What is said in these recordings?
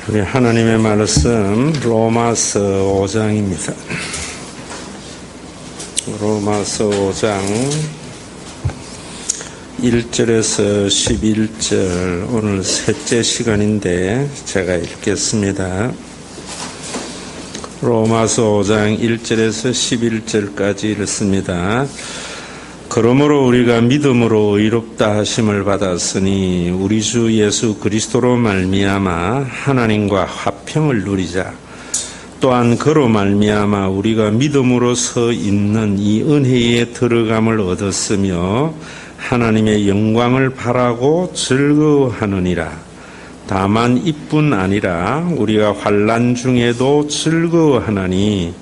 우리 하나님의 말씀 로마서 5장입니다. 로마서 5장 1절에서 11절 오늘 셋째 시간인데 제가 읽겠습니다. 로마서 5장 1절에서 11절까지 읽습니다. 그러므로 우리가 믿음으로 의롭다 하심을 받았으니 우리 주 예수 그리스도로 말미암아 하나님과 화평을 누리자. 또한 그로 말미암아 우리가 믿음으로서 있는 이 은혜에 들어감을 얻었으며 하나님의 영광을 바라고 즐거워하느니라. 다만 이뿐 아니라 우리가 환난 중에도 즐거워하나니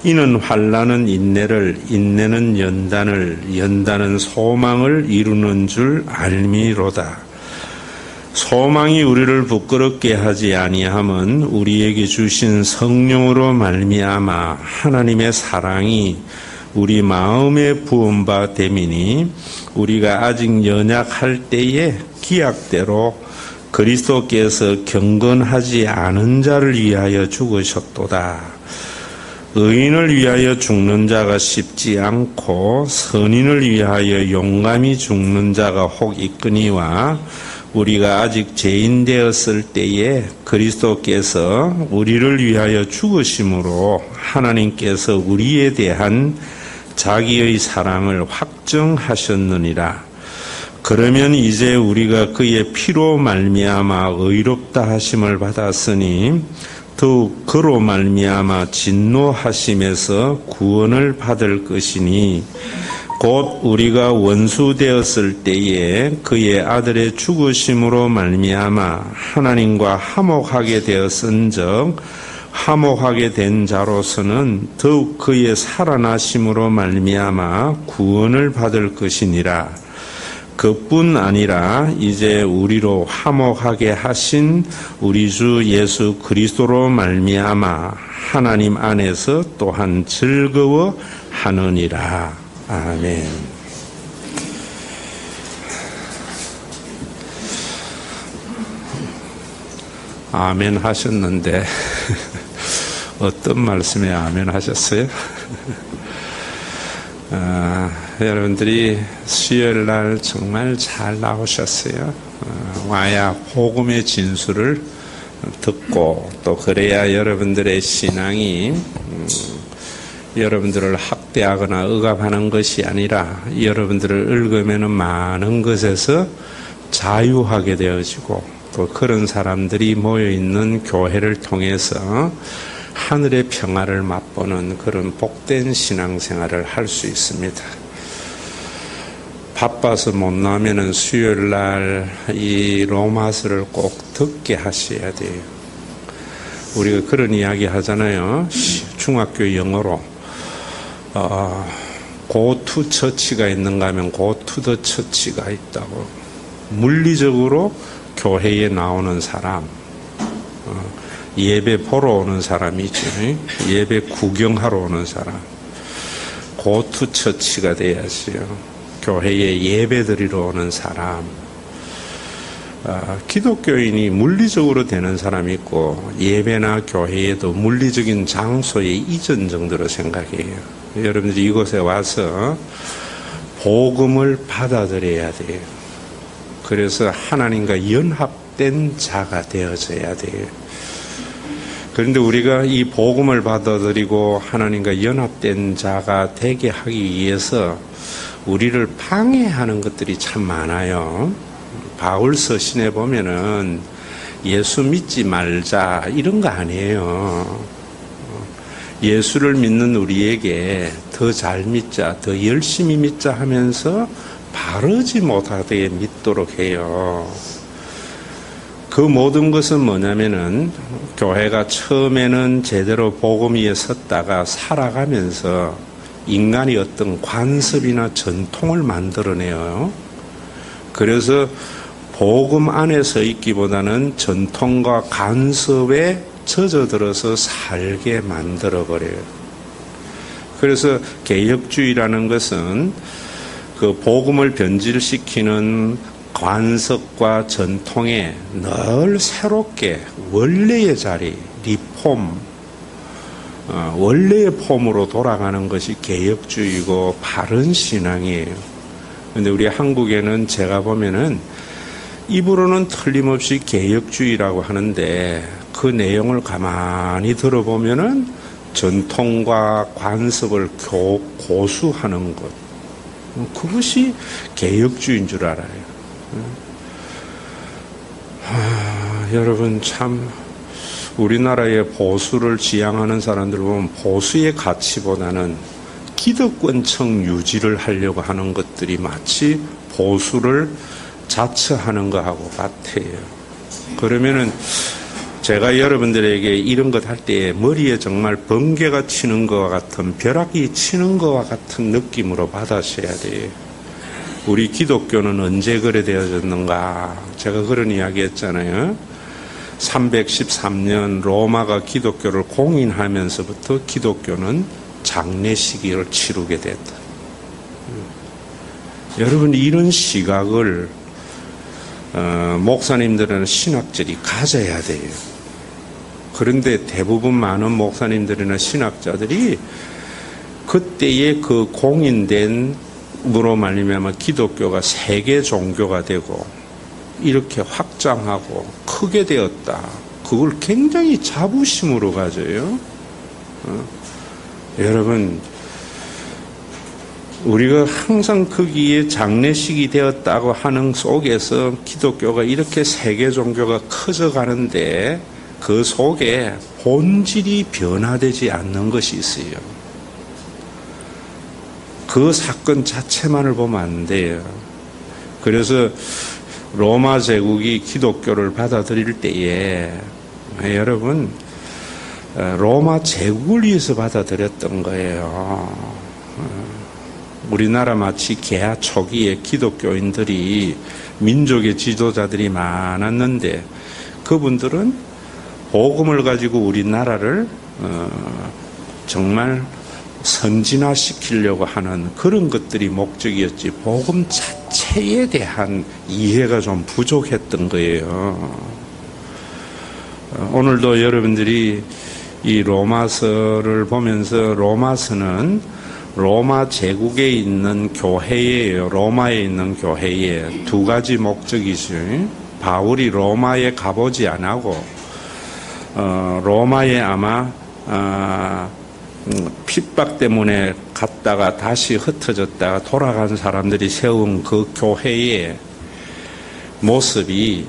이는 환난은 인내를, 인내는 연단을, 연단은 소망을 이루는 줄 알미로다. 소망이 우리를 부끄럽게 하지 아니함은 우리에게 주신 성령으로 말미암아 하나님의 사랑이 우리 마음에 부은 바 됨이니 우리가 아직 연약할 때에 기약대로 그리스도께서 경건하지 않은 자를 위하여 죽으셨도다. 의인을 위하여 죽는 자가 쉽지 않고 선인을 위하여 용감히 죽는 자가 혹 있거니와 우리가 아직 죄인 되었을 때에 그리스도께서 우리를 위하여 죽으심으로 하나님께서 우리에 대한 자기의 사랑을 확정하셨느니라. 그러면 이제 우리가 그의 피로 말미암아 의롭다 하심을 받았으니 더욱 그로 말미암아 진노하심에서 구원을 받을 것이니 곧 우리가 원수 되었을 때에 그의 아들의 죽으심으로 말미암아 하나님과 화목하게 되었은즉 화목하게 된 자로서는 더욱 그의 살아나심으로 말미암아 구원을 받을 것이니라. 그뿐 아니라 이제 우리로 화목하게 하신 우리 주 예수 그리스도로 말미암아 하나님 안에서 또한 즐거워하느니라. 아멘. 아멘 하셨는데 어떤 말씀에 아멘 하셨어요? 여러분들이 수요일 날 정말 잘 나오셨어요. 와야 복음의 진술을 듣고 또 그래야 여러분들의 신앙이 여러분들을 학대하거나 억압하는 것이 아니라 여러분들을 읽으면 많은 것에서 자유하게 되어지고 또 그런 사람들이 모여있는 교회를 통해서 하늘의 평화를 맛보는 그런 복된 신앙생활을 할 수 있습니다. 바빠서 못 나오면 수요일 날 이 로마서를 꼭 듣게 하셔야 돼요. 우리가 그런 이야기 하잖아요. 중학교 영어로 go to church가 있는가 하면 go to the church가 있다고. 물리적으로 교회에 나오는 사람, 예배 보러 오는 사람이죠. 예배 구경하러 오는 사람. go to church가 돼야지요. 교회에 예배 드리러 오는 사람. 기독교인이 물리적으로 되는 사람이 있고 예배나 교회에도 물리적인 장소의 이전 정도로 생각해요. 여러분들이 이곳에 와서 복음을 받아들여야 돼요. 그래서 하나님과 연합된 자가 되어져야 돼요. 그런데 우리가 이 복음을 받아들이고 하나님과 연합된 자가 되게 하기 위해서 우리를 방해하는 것들이 참 많아요. 바울 서신에 보면은 예수 믿지 말자 이런 거 아니에요. 예수를 믿는 우리에게 더 잘 믿자, 더 열심히 믿자 하면서 바르지 못하게 믿도록 해요. 그 모든 것은 뭐냐면은 교회가 처음에는 제대로 복음 위에 섰다가 살아가면서 인간이 어떤 관습이나 전통을 만들어내요. 그래서 복음 안에 서 있기보다는 전통과 간섭에 젖어들어서 살게 만들어버려요. 그래서 개혁주의라는 것은 그 복음을 변질시키는 관습과 전통에 늘 새롭게 원래의 자리, 리폼, 원래의 폼으로 돌아가는 것이 개혁주의고 바른 신앙이에요. 그런데 우리 한국에는 제가 보면은 입으로는 틀림없이 개혁주의라고 하는데 그 내용을 가만히 들어보면은 전통과 관습을 고수하는 것, 그것이 개혁주의인 줄 알아요. 여러분 참 우리나라의 보수를 지향하는 사람들 보면 보수의 가치보다는 기득권층 유지를 하려고 하는 것들이 마치 보수를 자처하는 것하고 같아요. 그러면은 제가 여러분들에게 이런 것 할 때 머리에 정말 번개가 치는 것과 같은, 벼락이 치는 것과 같은 느낌으로 받아셔야 돼요. 우리 기독교는 언제 그래 되어졌는가? 제가 그런 이야기 했잖아요. 313년 로마가 기독교를 공인하면서부터 기독교는 장례식을 치르게 됐다. 여러분, 이런 시각을 목사님들은 신학자들이 가져야 돼요. 그런데 대부분 많은 목사님들이나 신학자들이 그때의 그 공인된 으로 말미암아 기독교가 세계 종교가 되고 이렇게 확장하고 크게 되었다. 그걸 굉장히 자부심으로 가져요. 여러분, 우리가 항상 거기에 장례식이 되었다고 하는 속에서 기독교가 이렇게 세계 종교가 커져가는데 그 속에 본질이 변화되지 않는 것이 있어요. 그 사건 자체만을 보면 안 돼요. 그래서 로마 제국이 기독교를 받아들일 때에 여러분 로마 제국을 위해서 받아들였던 거예요. 우리나라 마치 개화 초기에 기독교인들이 민족의 지도자들이 많았는데 그분들은 복음을 가지고 우리나라를 정말 선진화시키려고 하는 그런 것들이 목적이었지 복음 자체에 대한 이해가 좀 부족했던 거예요. 오늘도 여러분들이 이 로마서를 보면서 로마서는 로마 제국에 있는 교회예요. 로마에 있는 교회에 두 가지 목적이죠. 바울이 로마에 가보지 않고 로마에 아마 핍박 때문에 갔다가 다시 흩어졌다가 돌아간 사람들이 세운 그 교회의 모습이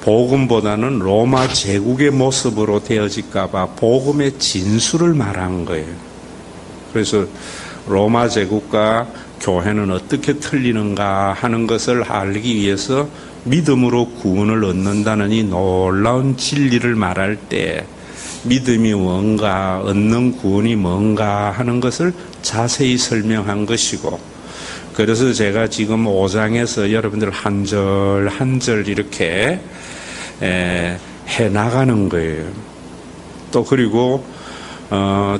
복음보다는 로마 제국의 모습으로 되어질까봐 복음의 진수를 말한 거예요. 그래서 로마 제국과 교회는 어떻게 틀리는가 하는 것을 알기 위해서 믿음으로 구원을 얻는다는 이 놀라운 진리를 말할 때 믿음이 뭔가, 얻는 구원이 뭔가 하는 것을 자세히 설명한 것이고, 그래서 제가 지금 5장에서 여러분들 한 절 한 절 이렇게 해 나가는 거예요. 또 그리고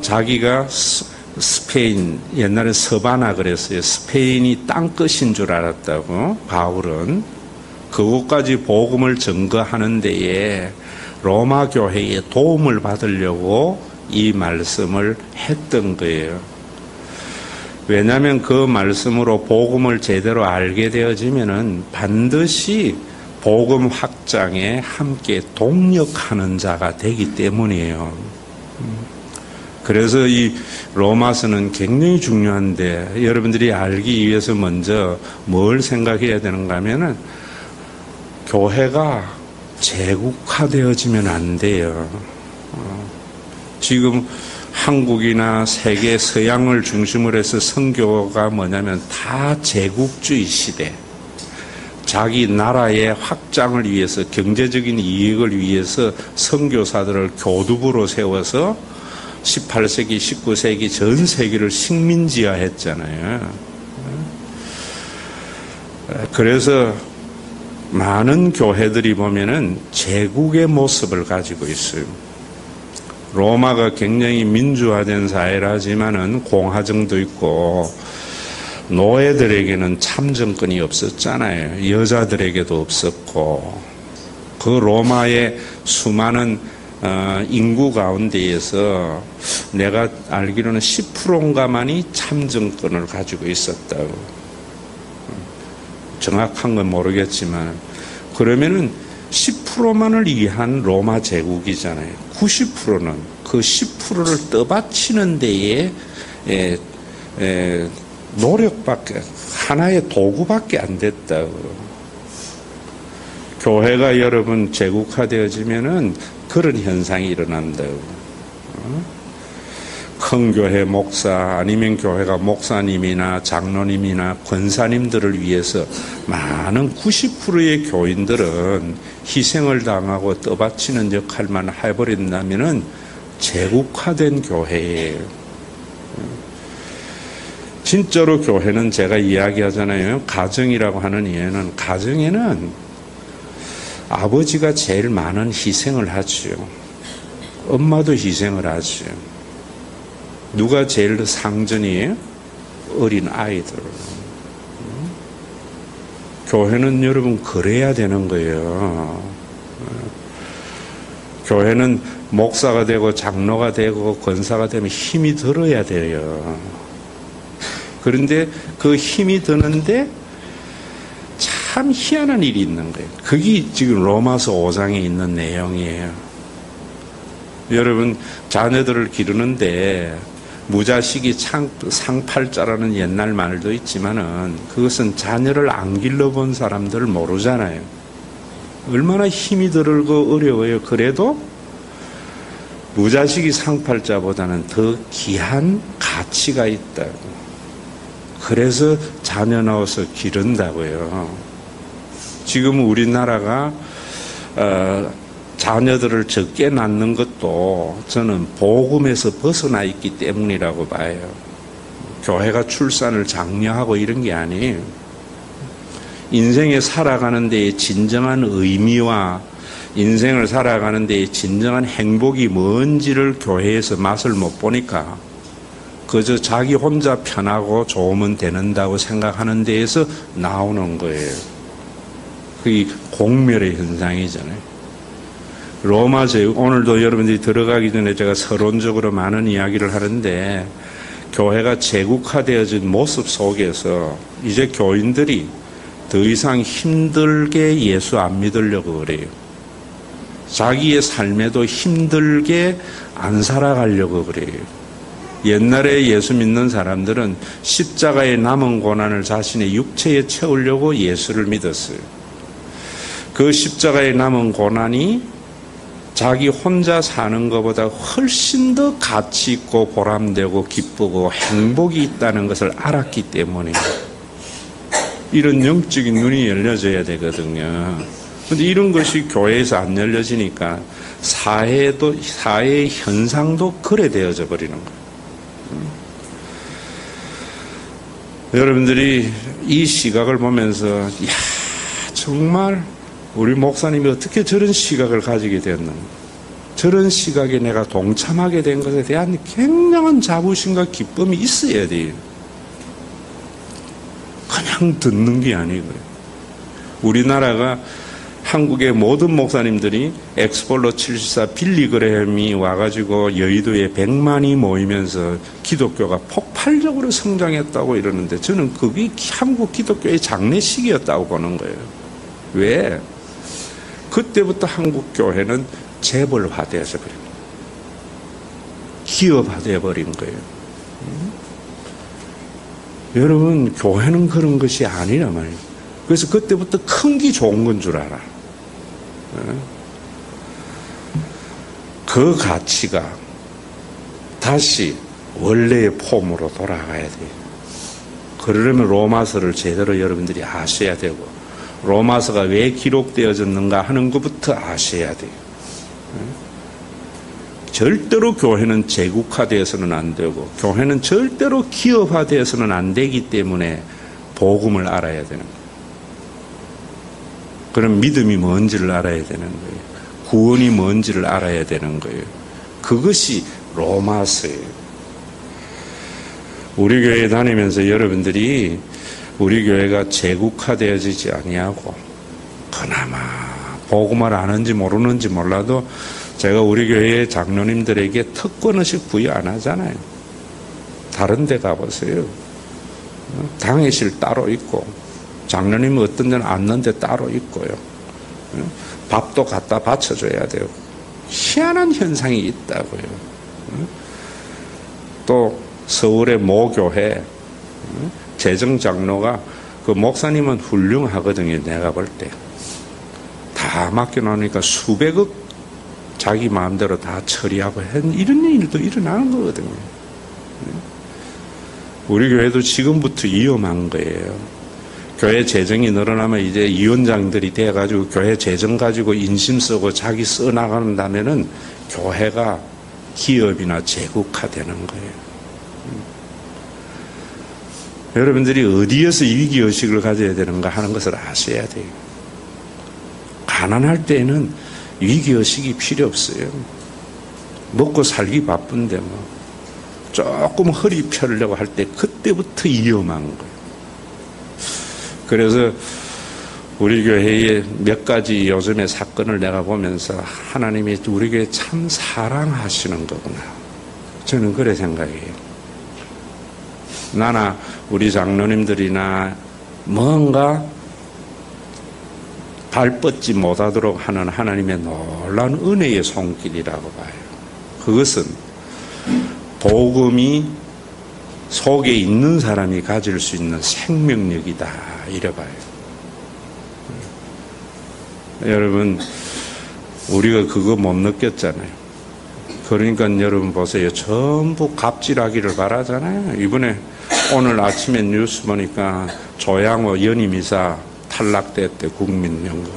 자기가 스페인, 옛날에 서바나 그랬어요. 스페인이 땅끝인 줄 알았다고 바울은. 그곳까지 복음을 증거하는 데에 로마 교회의 도움을 받으려고 이 말씀을 했던 거예요. 왜냐하면 그 말씀으로 복음을 제대로 알게 되어지면은 반드시 복음 확장에 함께 동력하는 자가 되기 때문이에요. 그래서 이 로마서는 굉장히 중요한데 여러분들이 알기 위해서 먼저 뭘 생각해야 되는가 하면은 교회가 제국화되어지면 안 돼요. 지금 한국이나 세계 서양을 중심으로 해서 선교가 뭐냐면 다 제국주의 시대. 자기 나라의 확장을 위해서 경제적인 이익을 위해서 선교사들을 교두부로 세워서 18세기, 19세기 전 세계를 식민지화했잖아요. 그래서 많은 교회들이 보면은 제국의 모습을 가지고 있어요. 로마가 굉장히 민주화된 사회라지만은 공화정도 있고 노예들에게는 참정권이 없었잖아요. 여자들에게도 없었고, 그 로마의 수많은 인구 가운데에서 내가 알기로는 10%인가만이 참정권을 가지고 있었다고. 정확한 건 모르겠지만, 그러면은 10%만을 위한 로마 제국이잖아요. 90%는 그 10%를 떠받치는 데에 노력밖에, 하나의 도구밖에 안 됐다고. 교회가 여러분 제국화되어지면은 그런 현상이 일어난다고. 큰 교회 목사 아니면 교회가 목사님이나 장로님이나 권사님들을 위해서 많은 90%의 교인들은 희생을 당하고 떠받치는 역할만 해버린다면은 제국화된 교회예요. 진짜로 교회는 제가 이야기하잖아요. 가정이라고 하는 이유는, 가정에는 아버지가 제일 많은 희생을 하지요. 엄마도 희생을 하지요. 누가 제일 상전이에요? 어린 아이들. 교회는 여러분 그래야 되는 거예요. 교회는 목사가 되고 장로가 되고 권사가 되면 힘이 들어야 돼요. 그런데 그 힘이 드는데 참 희한한 일이 있는 거예요. 그게 지금 로마서 5장에 있는 내용이에요. 여러분, 자녀들을 기르는데 무자식이 상팔자라는 옛날 말도 있지만은 그것은 자녀를 안 길러본 사람들 모르잖아요. 얼마나 힘이 들고 어려워요. 그래도 무자식이 상팔자보다는 더 귀한 가치가 있다고. 그래서 자녀 낳아서 기른다고요. 지금 우리나라가 자녀들을 적게 낳는 것도 저는 복음에서 벗어나 있기 때문이라고 봐요. 교회가 출산을 장려하고 이런 게 아니에요. 인생에 살아가는 데에 진정한 의미와 인생을 살아가는 데에 진정한 행복이 뭔지를 교회에서 맛을 못 보니까 그저 자기 혼자 편하고 좋으면 되는다고 생각하는 데에서 나오는 거예요. 그게 공멸의 현상이잖아요. 로마 제국, 오늘도 여러분들이 들어가기 전에 제가 서론적으로 많은 이야기를 하는데, 교회가 제국화되어진 모습 속에서 이제 교인들이 더 이상 힘들게 예수 안 믿으려고 그래요. 자기의 삶에도 힘들게 안 살아가려고 그래요. 옛날에 예수 믿는 사람들은 십자가의 남은 고난을 자신의 육체에 채우려고 예수를 믿었어요. 그 십자가의 남은 고난이 자기 혼자 사는 것보다 훨씬 더 가치 있고 보람되고 기쁘고 행복이 있다는 것을 알았기 때문에 이런 영적인 눈이 열려져야 되거든요. 그런데 이런 것이 교회에서 안 열려지니까 사회의 현상도 그래 되어져 버리는 거예요. 여러분들이 이 시각을 보면서 이야, 정말 우리 목사님이 어떻게 저런 시각을 가지게 되었는가, 저런 시각에 내가 동참하게 된 것에 대한 굉장한 자부심과 기쁨이 있어야 돼요. 그냥 듣는 게 아니고요. 우리나라가 한국의 모든 목사님들이 엑스폴로 74 빌리 그레햄이 와가지고 여의도에 100만이 모이면서 기독교가 폭발적으로 성장했다고 이러는데 저는 그게 한국 기독교의 장례식이었다고 보는 거예요. 왜? 그때부터 한국 교회는 재벌화되어서 버린 거예요. 기업화되어 버린 거예요. 여러분, 교회는 그런 것이 아니란 말이에요. 그래서 그때부터 큰 게 좋은 건 줄 알아. 그 가치가 다시 원래의 폼으로 돌아가야 돼요. 그러려면 로마서를 제대로 여러분들이 아셔야 되고, 로마서가 왜 기록되어졌는가 하는 것부터 아셔야 돼요. 절대로 교회는 제국화되어서는 안 되고, 교회는 절대로 기업화되어서는 안 되기 때문에 복음을 알아야 되는 거예요. 그럼 믿음이 뭔지를 알아야 되는 거예요. 구원이 뭔지를 알아야 되는 거예요. 그것이 로마서예요. 우리 교회 다니면서 여러분들이 우리 교회가 제국화되어지지 아니하고 그나마 복음을 아는지 모르는지 몰라도 제가 우리 교회 장로님들에게 특권의식 부여 안 하잖아요. 다른 데 가보세요. 당회실 따로 있고 장로님은 어떤 데는 앉는 데 따로 있고요. 밥도 갖다 바쳐줘야 돼요. 희한한 현상이 있다고요. 또 서울의 모교회 재정장로가 그 목사님은 훌륭하거든요. 내가 볼 때. 다 맡겨놓으니까 수백억 자기 마음대로 다 처리하고 이런 일도 일어나는 거거든요. 우리 교회도 지금부터 위험한 거예요. 교회 재정이 늘어나면 이제 위원장들이 돼가지고 교회 재정 가지고 인심 쓰고 자기 써나간다면은 교회가 기업이나 제국화되는 거예요. 여러분들이 어디에서 위기의식을 가져야 되는가 하는 것을 아셔야 돼요. 가난할 때는 위기의식이 필요 없어요. 먹고 살기 바쁜데 뭐 조금 허리 펴려고 할 때 그때부터 위험한 거예요. 그래서 우리 교회의 몇 가지 요즘의 사건을 내가 보면서 하나님이 우리 교회 참 사랑하시는 거구나. 저는 그래 생각해요. 나나 우리 장로님들이나 뭔가 발뻗지 못하도록 하는 하나님의 놀라운 은혜의 손길이라고 봐요. 그것은 복음이 속에 있는 사람이 가질 수 있는 생명력이다 이래 봐요. 여러분 우리가 그거 못 느꼈잖아요. 그러니까 여러분 보세요. 전부 갑질하기를 바라잖아요. 이번에 오늘 아침에 뉴스 보니까 조양호 연임이사 탈락됐대. 국민연금.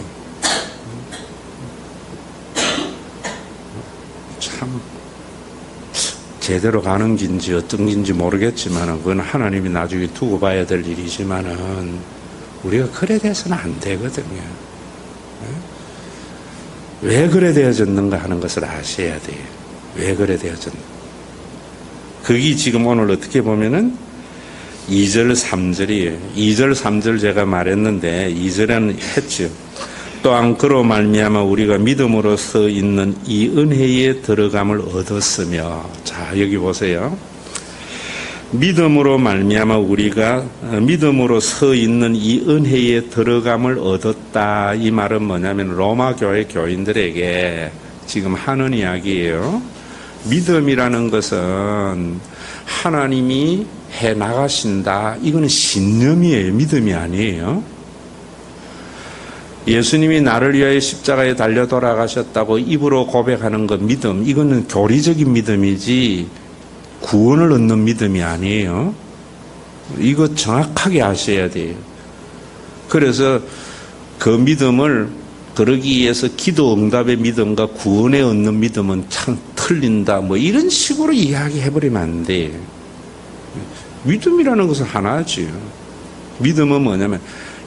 참 제대로 가는 긴지 어떤 긴지 모르겠지만 그건 하나님이 나중에 두고 봐야 될 일이지만은 우리가 그래 돼서는 안 되거든요. 왜 그래 되어졌는가 하는 것을 아셔야 돼요. 왜 그래 되어졌는가. 그게 지금 오늘 어떻게 보면은 2절 3절이에요. 2절 3절 제가 말했는데 2절에는 했죠. 또한 그로 말미암아 우리가 믿음으로서 있는 이 은혜에 들어감을 얻었으며. 자 여기 보세요. 믿음으로 말미암아 우리가 믿음으로 서 있는 이 은혜에 들어감을 얻었다. 이 말은 뭐냐면 로마 교회 교인들에게 지금 하는 이야기예요. 믿음이라는 것은 하나님이 해 나가신다. 이거는 신념이에요. 믿음이 아니에요. 예수님이 나를 위하여 십자가에 달려 돌아가셨다고 입으로 고백하는 것 믿음. 이거는 교리적인 믿음이지 구원을 얻는 믿음이 아니에요. 이거 정확하게 아셔야 돼요. 그래서 그 믿음을 그러기 위해서 기도 응답의 믿음과 구원에 얻는 믿음은 참 틀린다. 뭐 이런 식으로 이야기해버리면 안 돼요. 믿음이라는 것은 하나죠. 믿음은 뭐냐면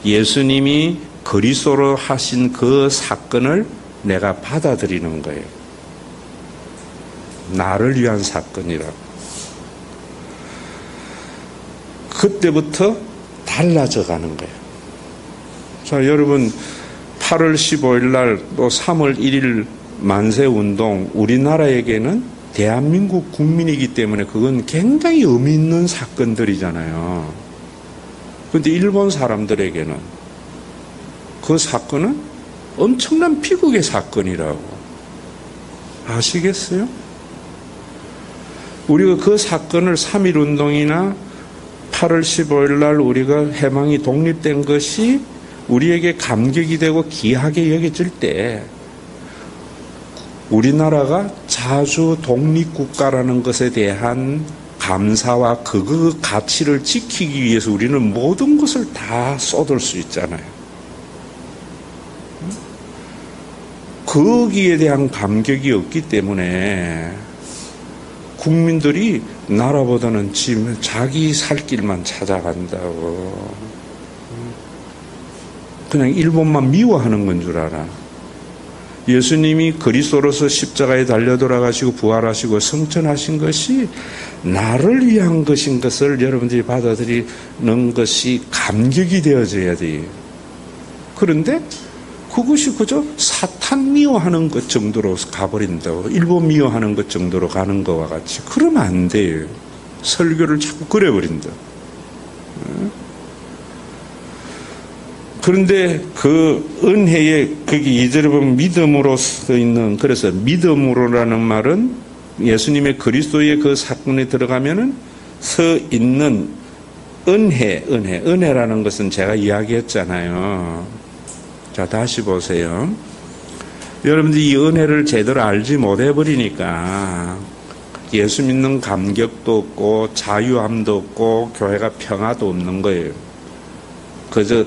예수님이 그리스도로 하신 그 사건을 내가 받아들이는 거예요. 나를 위한 사건이라고. 그때부터 달라져 가는 거예요. 자, 여러분 8월 15일 날 또 3월 1일 만세운동 우리나라에게는 대한민국 국민이기 때문에 그건 굉장히 의미 있는 사건들이잖아요. 그런데 일본 사람들에게는 그 사건은 엄청난 비극의 사건이라고 아시겠어요? 우리가 그 사건을 3.1운동이나 8월 15일 날 우리가 해방이 독립된 것이 우리에게 감격이 되고 귀하게 여겨질 때 우리나라가 자주 독립국가라는 것에 대한 감사와 그 가치를 지키기 위해서 우리는 모든 것을 다 쏟을 수 있잖아요. 거기에 대한 감격이 없기 때문에 국민들이 나라보다는 지금 자기 살 길만 찾아간다고. 그냥 일본만 미워하는 건 줄 알아. 예수님이 그리스도로서 십자가에 달려 돌아가시고 부활하시고 성천하신 것이 나를 위한 것인 것을 여러분들이 받아들이는 것이 감격이 되어져야 돼요. 그런데 그것이 그저 사탄 미워하는 것 정도로 가버린다고, 일본 미워하는 것 정도로 가는 것과 같이 그러면 안 돼요. 설교를 자꾸 그래버린다. 그런데 그 은혜에 거기 2절에 보면 믿음으로 써 있는, 그래서 믿음으로라는 말은 예수님의 그리스도의 그 사건에 들어가면은 서 있는 은혜라는 것은 제가 이야기했잖아요. 자, 다시 보세요. 여러분들이 이 은혜를 제대로 알지 못해버리니까 예수 믿는 감격도 없고 자유함도 없고 교회가 평화도 없는 거예요. 그저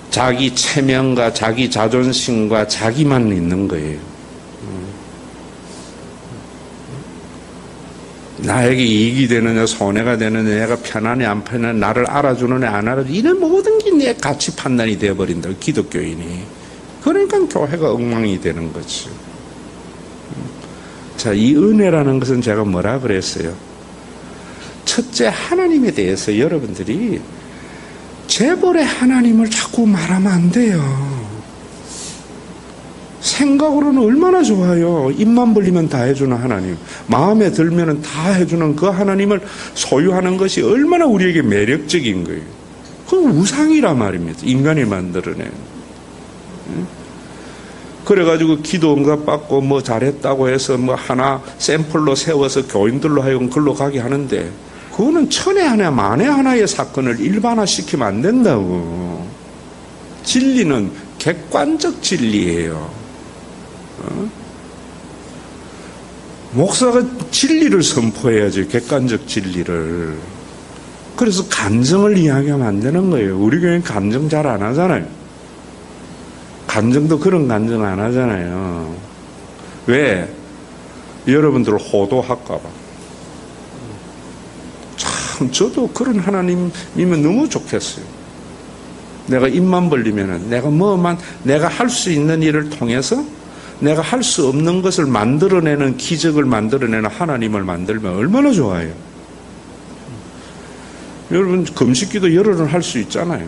자기 체면과 자기 자존심과 자기만 있는 거예요. 나에게 이익이 되느냐 손해가 되느냐, 내가 편하냐 안 편하냐, 나를 알아주느냐 안 알아주느냐, 이런 모든 게 내 가치 판단이 되어버린다, 기독교인이. 그러니까 교회가 엉망이 되는 거지. 자, 이 은혜라는 것은 제가 뭐라 그랬어요? 첫째, 하나님에 대해서 여러분들이 재벌의 하나님을 자꾸 말하면 안 돼요. 생각으로는 얼마나 좋아요. 입만 벌리면 다 해주는 하나님, 마음에 들면 다 해주는 그 하나님을 소유하는 것이 얼마나 우리에게 매력적인 거예요. 그건 우상이란 말입니다. 인간이 만들어낸. 그래가지고 기도 응답받고 뭐 잘했다고 해서 뭐 하나 샘플로 세워서 교인들로 하여금 글로 가게 하는데, 그거는 천에 하나 만에 하나의 사건을 일반화시키면 안 된다고. 진리는 객관적 진리예요. 목사가 진리를 선포해야지, 객관적 진리를. 그래서 감정을 이야기하면 안 되는 거예요. 우리 교회는 감정 잘 안 하잖아요. 감정도 그런 감정 안 하잖아요. 왜? 여러분들 호도할까 봐. 참, 저도 그런 하나님이면 너무 좋겠어요. 내가 입만 벌리면은, 내가 할 수 있는 일을 통해서 내가 할 수 없는 것을 만들어내는, 기적을 만들어내는 하나님을 만들면 얼마나 좋아요. 여러분, 금식기도 열흘은 할 수 있잖아요.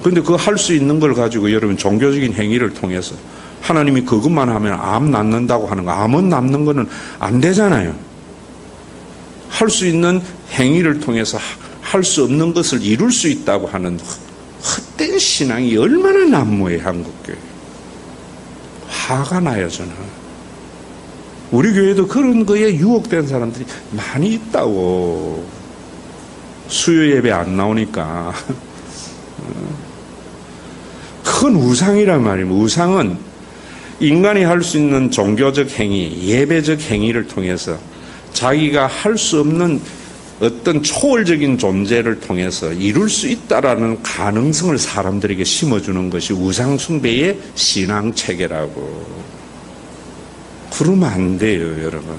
그런데 그 할 수 있는 걸 가지고 여러분 종교적인 행위를 통해서 하나님이 그것만 하면 암 낫는다고 하는 거, 암은 낫는 거는 안 되잖아요. 할 수 있는 행위를 통해서 할 수 없는 것을 이룰 수 있다고 하는 헛된 신앙이 얼마나 난무해, 한국교회. 화가 나요, 저는. 우리 교회도 그런 거에 유혹된 사람들이 많이 있다고. 수요 예배 안 나오니까. 큰 우상이란 말입니다. 우상은 인간이 할 수 있는 종교적 행위, 예배적 행위를 통해서 자기가 할 수 없는 어떤 초월적인 존재를 통해서 이룰 수 있다라는 가능성을 사람들에게 심어주는 것이 우상숭배의 신앙체계라고. 그러면 안 돼요, 여러분.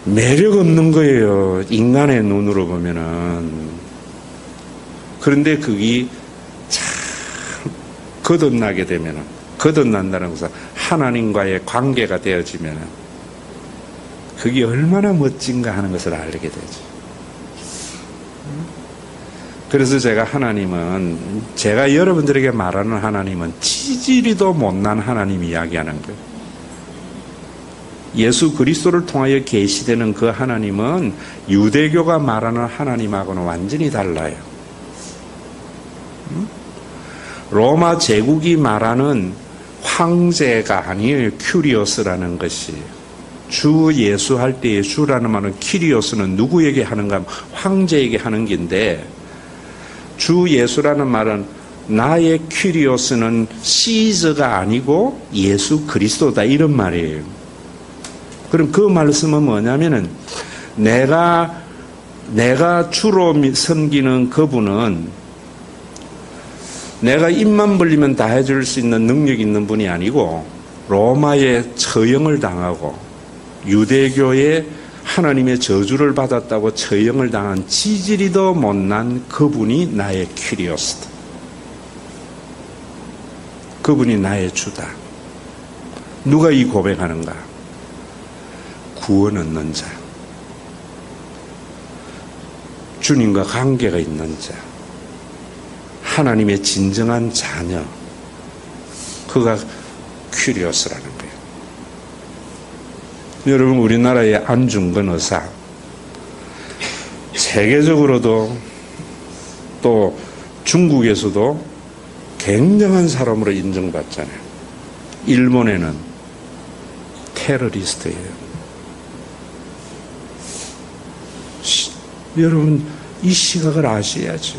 매력 없는 거예요, 인간의 눈으로 보면은. 그런데 그게 참 거듭나게 되면은, 거듭난다는 것은 하나님과의 관계가 되어지면은 그게 얼마나 멋진가 하는 것을 알게 되죠. 그래서 제가 여러분들에게 말하는 하나님은 지지리도 못난 하나님 이야기하는 거예요. 예수 그리스도를 통하여 계시되는 그 하나님은 유대교가 말하는 하나님하고는 완전히 달라요. 로마 제국이 말하는 황제가 아니에요. 큐리오스라는 것이. 주 예수 할 때의 주라는 말은, 키리오스는 누구에게 하는가? 황제에게 하는 건데, 주 예수라는 말은 나의 큐리오스는 시저가 아니고 예수 그리스도다, 이런 말이에요. 그럼 그 말씀은 뭐냐면은, 내가 주로 섬기는 그분은 내가 입만 벌리면 다 해줄 수 있는 능력 있는 분이 아니고, 로마의 처형을 당하고 유대교의 하나님의 저주를 받았다고 처형을 당한 지지리도 못난 그분이 나의 큐리오스다. 그분이 나의 주다. 누가 이 고백하는가? 구원 얻는 자, 주님과 관계가 있는 자, 하나님의 진정한 자녀, 그가 큐리오스라는 거예요. 여러분, 우리나라의 안중근 의사, 세계적으로도 또 중국에서도 굉장한 사람으로 인정받잖아요. 일본에는 테러리스트예요. 여러분, 이 시각을 아셔야죠.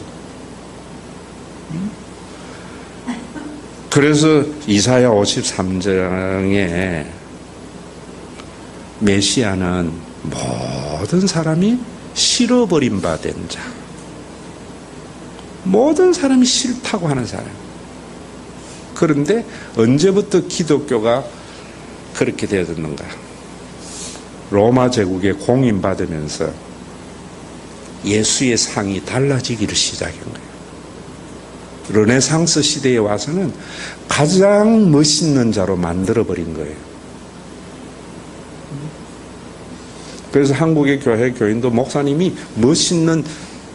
그래서 이사야 53장에 메시아는 모든 사람이 싫어버린 바 된 자, 모든 사람이 싫다고 하는 사람. 그런데 언제부터 기독교가 그렇게 되었는가? 로마 제국에 공인받으면서 예수의 상이 달라지기를 시작한 거예요. 르네상스 시대에 와서는 가장 멋있는 자로 만들어버린 거예요. 그래서 한국의 교회 교인도 목사님이 멋있는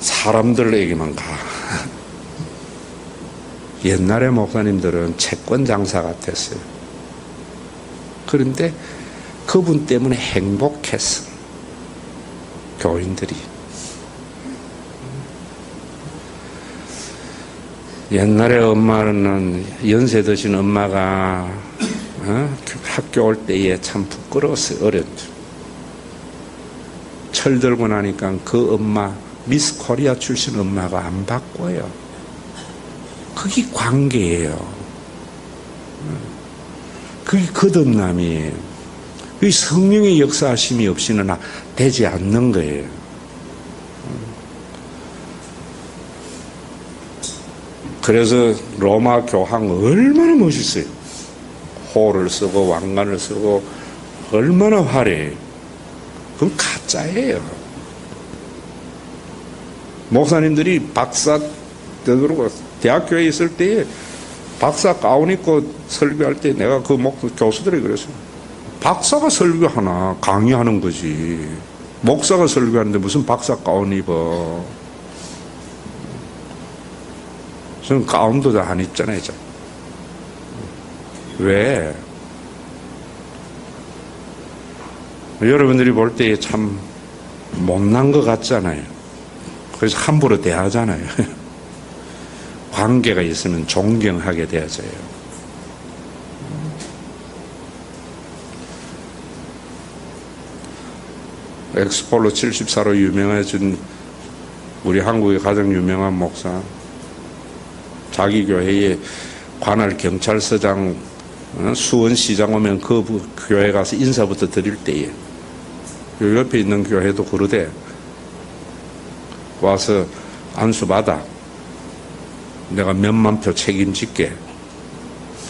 사람들에게만 가. 옛날에 목사님들은 채권 장사 같았어요. 그런데 그분 때문에 행복했어. 교인들이. 옛날에 엄마는, 연세 드신 엄마가 학교 올 때에 참 부끄러웠어요. 어렸죠. 철 들고 나니까 그 엄마, 미스 코리아 출신 엄마가 안 바꿔요. 그게 관계예요. 그게 거듭남이에요. 그게 성령의 역사하심이 없이는 되지 않는 거예요. 그래서 로마 교황 얼마나 멋있어요. 호를 쓰고 왕관을 쓰고 얼마나 화려해요. 그건 가짜예요. 목사님들이 박사 그러고 대학교에 있을 때에 박사 가운 입고 설교할 때 내가 그 교수들이 그랬어요. 박사가 설교하나 강의하는 거지. 목사가 설교하는데 무슨 박사 가운 입어. 저는 가운도 다 안 입잖아요. 왜? 여러분들이 볼 때 참 못난 것 같잖아요. 그래서 함부로 대하잖아요. 관계가 있으면 존경하게 되어져요. 엑스폴로 74로 유명해진 우리 한국의 가장 유명한 목사, 자기 교회에 관할 경찰서장, 수원시장 오면 그 교회 가서 인사부터 드릴 때에 요 옆에 있는 교회도 그러대. 와서 안수받아. 내가 몇만 표 책임질게.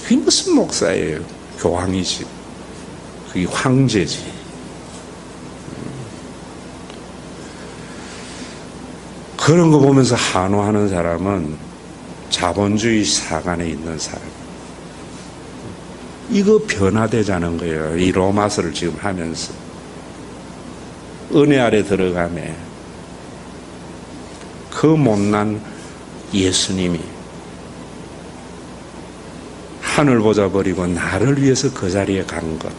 그게 무슨 목사예요? 교황이지. 그게 황제지. 그런 거 보면서 한호하는 사람은 자본주의 사관에 있는 사람. 이거 변화되자는 거예요. 이 로마서를 지금 하면서. 은혜 아래 들어가매 그 못난 예수님이 하늘 보자 버리고 나를 위해서 그 자리에 간 것.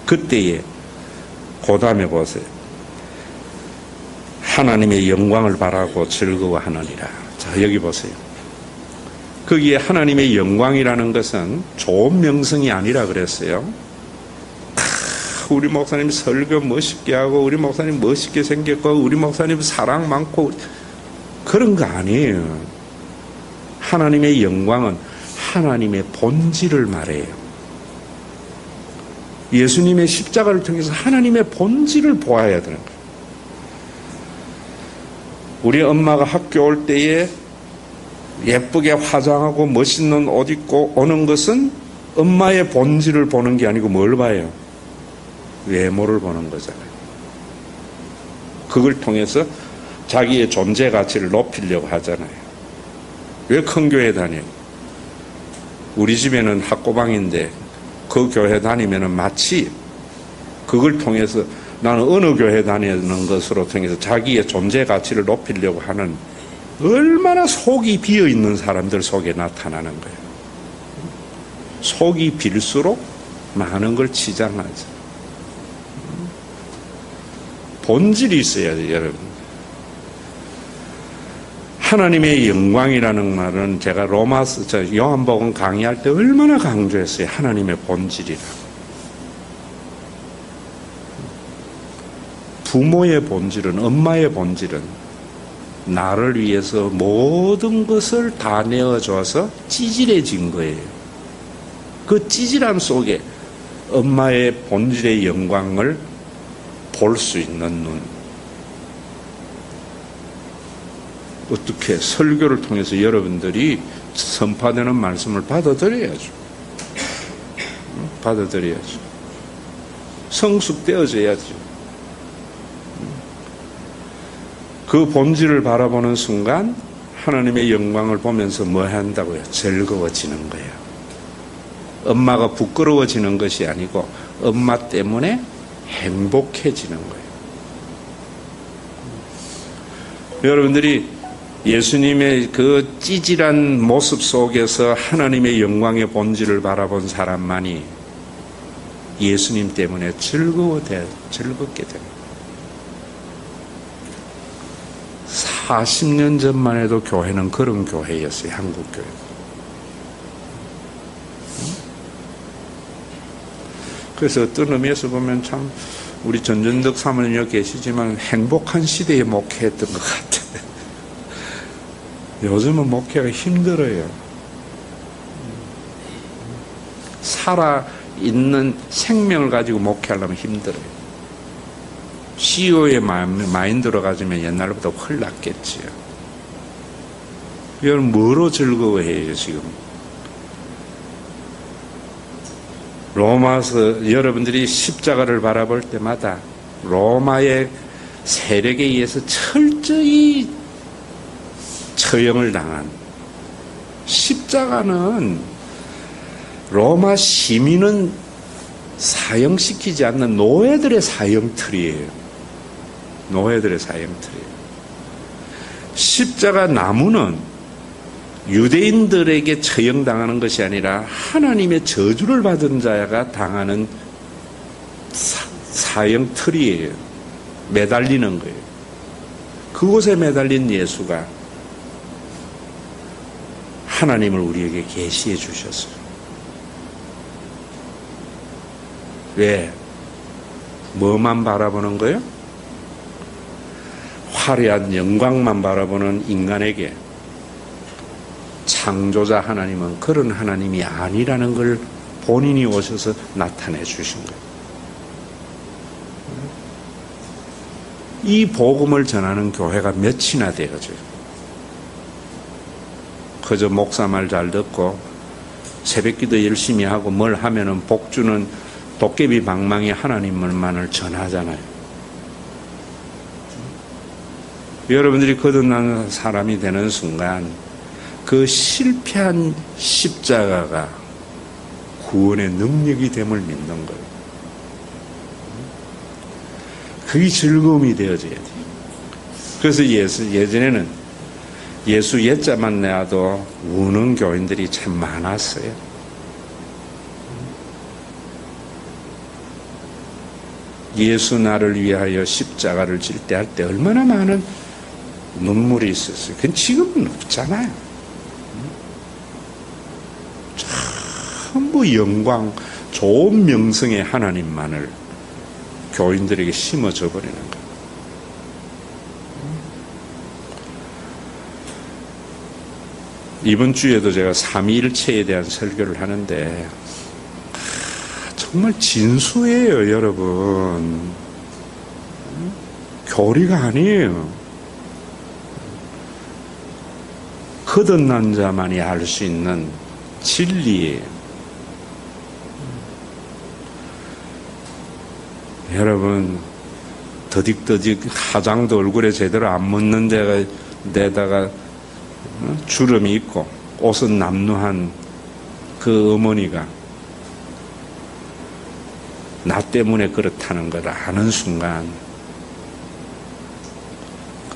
그때에 그 다음에 보세요. 하나님의 영광을 바라고 즐거워하느니라. 자, 여기 보세요. 거기에 하나님의 영광이라는 것은 좋은 명성이 아니라 그랬어요. 우리 목사님 설교 멋있게 하고 우리 목사님 멋있게 생겼고 우리 목사님 사랑 많고 그런 거 아니에요. 하나님의 영광은 하나님의 본질을 말해요. 예수님의 십자가를 통해서 하나님의 본질을 보아야 되는 거예요. 우리 엄마가 학교 올 때에 예쁘게 화장하고 멋있는 옷 입고 오는 것은 엄마의 본질을 보는 게 아니고 뭘 봐요? 외모를 보는 거잖아요. 그걸 통해서 자기의 존재 가치를 높이려고 하잖아요. 왜 큰 교회 다녀요? 우리 집에는 학고방인데 그 교회 다니면은 마치 그걸 통해서 나는 어느 교회 다니는 것으로 통해서 자기의 존재 가치를 높이려고 하는 얼마나 속이 비어있는 사람들 속에 나타나는 거예요. 속이 빌수록 많은 걸 치장하죠. 본질이 있어야 돼요, 여러분. 하나님의 영광이라는 말은 제가 로마서, 요한복음 강의할 때 얼마나 강조했어요. 하나님의 본질이라고. 부모의 본질은, 엄마의 본질은 나를 위해서 모든 것을 다 내어줘서 찌질해진 거예요. 그 찌질함 속에 엄마의 본질의 영광을 볼 수 있는 눈. 어떻게 설교를 통해서 여러분들이 선포되는 말씀을 받아들여야죠. 받아들여야죠. 성숙되어져야죠. 그 본질을 바라보는 순간 하나님의 영광을 보면서 뭐 한다고요? 즐거워지는 거예요. 엄마가 부끄러워지는 것이 아니고 엄마 때문에 행복해지는 거예요. 여러분들이 예수님의 그 찌질한 모습 속에서 하나님의 영광의 본질을 바라본 사람만이 예수님 때문에 즐겁게 됩니다. 40년 전만 해도 교회는 그런 교회였어요. 한국교회. 그래서 어떤 의미에서 보면 참 우리 전전덕 사모님 여기 계시지만 행복한 시대에 목회했던 것 같아요. 요즘은 목회가 힘들어요. 살아있는 생명을 가지고 목회하려면 힘들어요. CEO의 마인드로 가지면 옛날보다 훨 낫겠지요. 이걸 뭐로 즐거워해요, 지금? 로마서 여러분들이 십자가를 바라볼 때마다 로마의 세력에 의해서 철저히 처형을 당한 십자가는 로마 시민은 사형시키지 않는 노예들의 사형틀이에요. 노예들의 사형틀이에요. 십자가 나무는 유대인들에게 처형당하는 것이 아니라 하나님의 저주를 받은 자가 당하는 사형틀이에요. 매달리는 거예요. 그곳에 매달린 예수가 하나님을 우리에게 계시해 주셨어요. 왜? 뭐만 바라보는 거예요? 화려한 영광만 바라보는 인간에게 창조자 하나님은 그런 하나님이 아니라는 걸 본인이 오셔서 나타내 주신 거예요. 이 복음을 전하는 교회가 몇이나 되어져요. 그저 목사 말 잘 듣고 새벽기도 열심히 하고 뭘 하면은 복주는 도깨비 방망이 하나님만을 전하잖아요. 여러분들이 거듭난 사람이 되는 순간 그 실패한 십자가가 구원의 능력이 됨을 믿는 거예요. 그게 즐거움이 되어져야 돼요. 그래서 예전에는 예수 예자만 내어도 우는 교인들이 참 많았어요. 예수 나를 위하여 십자가를 질 때 할 때 얼마나 많은 눈물이 있었어요. 그건 지금은 없잖아요. 전부 영광, 좋은 명성의 하나님만을 교인들에게 심어줘 버리는 거예요. 이번 주에도 제가 삼위일체에 대한 설교를 하는데 정말 진수예요, 여러분. 교리가 아니에요. 거듭난 자만이 알 수 있는 진리예요. 여러분, 더딕더딕 화장도 얼굴에 제대로 안 묻는 데다가 주름이 있고 옷은 남루한 그 어머니가 나 때문에 그렇다는 걸 아는 순간